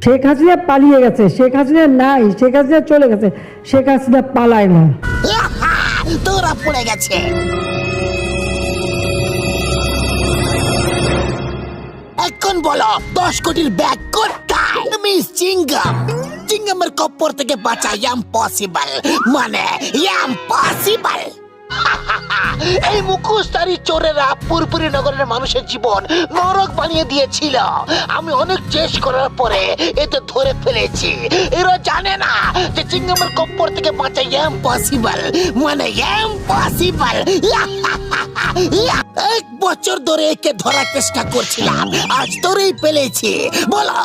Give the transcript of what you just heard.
শেখ হাসিনা পালিয়ে গেছে, শেখ হাসিনা নাই, শেখ হাসিনা চলে গেছে, শেখ হাসিনা পালায় না। তোরা পড়ে গেছে। এখন বলো 10 কোটির ব্যাগ কোথায়? মিস চিংগাম। চিংগামের কপ্পর থেকে বাঁচা ইম্পসিবল, মানে ইম্পসিবল। এই মুখোশধারী চোরেরা পুরপুরি নগরের মানুষের জীবন নরক বানিয়ে দিয়েছিল। আমি অনেক চেষ্টা করার পরে এতে ধরে ফেলেছি। এরা জানে না যে চিংগামের কপ্পর থেকে বাঁচা ইম্পসিবল, মানে ইম্পসিবল। 1 বছর ধরে একে ধরার চেষ্টা করছিলাম, আজ ধরেই পেলেছি। বলো